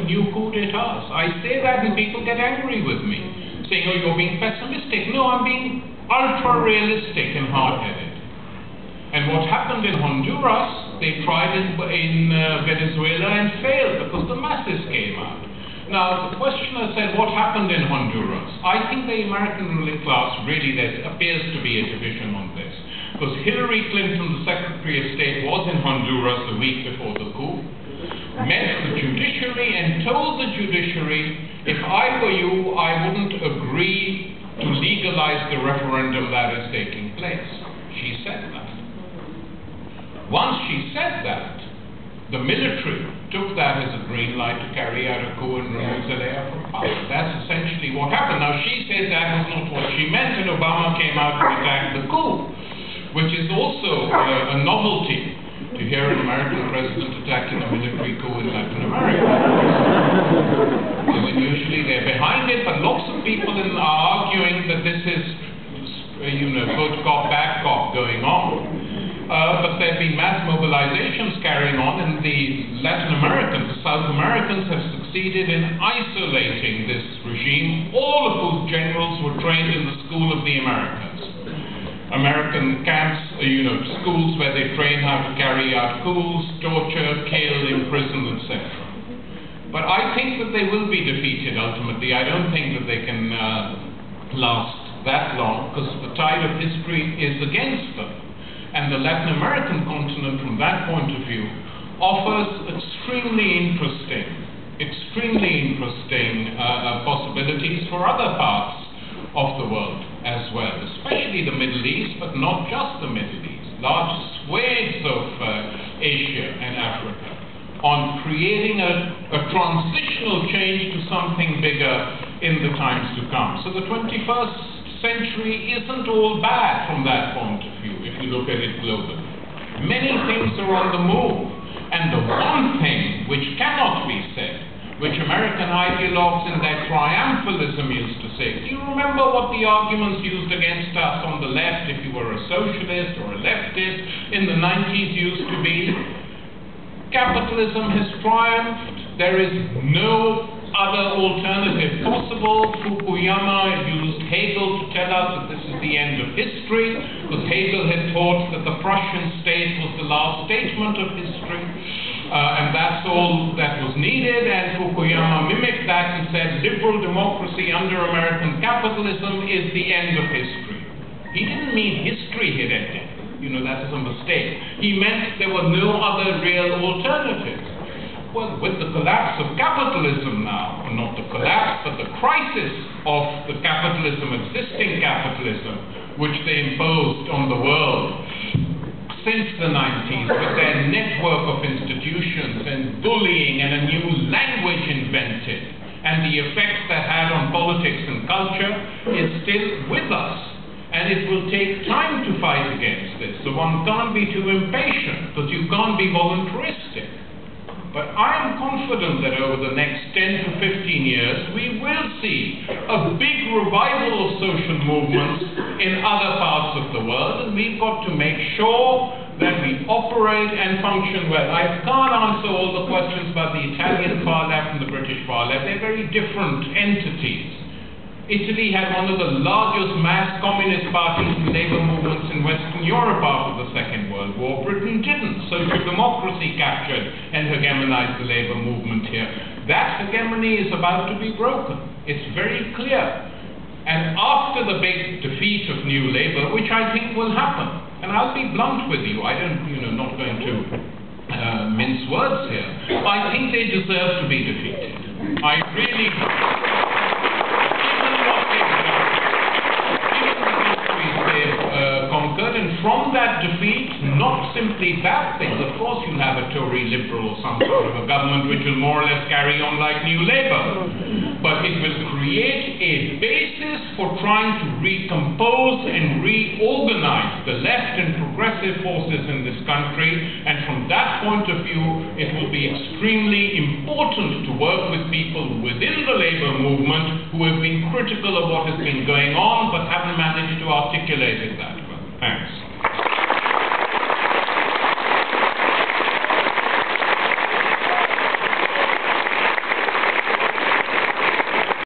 new coup d'etats. I say that and people get angry with me, saying, oh, you're being pessimistic. No, I'm being ultra-realistic and hard-headed. And what happened in Honduras, they tried in Venezuela and failed because the masses came out. Now, the questioner said, what happened in Honduras? I think the American ruling class, really, there appears to be a division on this. Because Hillary Clinton, the Secretary of State, was in Honduras the week before the coup, met the judiciary and told the judiciary, if I were you, I wouldn't agree to legalize the referendum that is taking place. She said that. Once she said that, the military took that as a green light to carry out a coup and remove Zelaya from power. That's essentially what happened. Now, she says that was not what she meant, and Obama came out to attack the coup, which is also a novelty to hear an American president attacking a military coup in Latin America. Usually they're behind it, but lots of people are arguing that this is, good cop, bad cop going on. But there have been mass mobilizations carrying on, and the Latin Americans, the South Americans, have succeeded in isolating this regime, all of whose generals were trained in the School of the Americans. American camps, schools where they train how to carry out coups, torture, kill, imprison, etc. But I think that they will be defeated ultimately. I don't think that they can last that long, because the tide of history is against them. And the Latin American continent, from that point of view, offers extremely interesting possibilities for other parts of the world as well, especially the Middle East, but not just the Middle East, large swathes of Asia and Africa, on creating a transitional change to something bigger in the times to come. So the 21st century isn't all bad from that point of view, if you look at it globally. Many things are on the move, and the one thing which cannot be said, which American ideologues in their triumphalism used to say, do you remember what the arguments used against us on the left, if you were a socialist or a leftist, in the 90s used to be, capitalism has triumphed, there is no other alternative possible. Fukuyama used Hegel to tell us that this is the end of history, because Hegel had taught that the Prussian state was the last statement of history, and that's all that was needed, and Fukuyama mimicked that and said liberal democracy under American capitalism is the end of history. He didn't mean history had ended. That is a mistake. He meant there were no other real alternatives. Well, with the collapse of capitalism now, or not the collapse, but the crisis of the existing capitalism, which they imposed on the world since the 90s, with their network of institutions and bullying and a new language invented, and the effects that had on politics and culture, is still with us. And it will take time to fight against this. So one can't be too impatient, because you can't be voluntaristic. But I am confident that over the next 10 to 15 years, we will see a big revival of social movements in other parts of the world, and we've got to make sure that we operate and function well. I can't answer all the questions about the Italian far left and the British far left. They're very different entities. Italy had one of the largest mass communist parties and labor movements in Western Europe after the Second World War. Britain didn't. Social democracy captured and hegemonized the labor movement here. That hegemony is about to be broken. It's very clear. And after the big defeat of New Labour, which I think will happen, and I'll be blunt with you, not going to mince words here, I think they deserve to be defeated. I really conquered, and from that defeat, not simply bad things. Of course, you'll have a Tory Liberal or some sort of a government which will more or less carry on like New Labour. But it will create a basis for trying to recompose and reorganize the left and progressive forces in this country. And from that point of view, it will be extremely important to work with people within the labour movement who have been critical of what has been going on but haven't managed to articulate it that well. Thanks.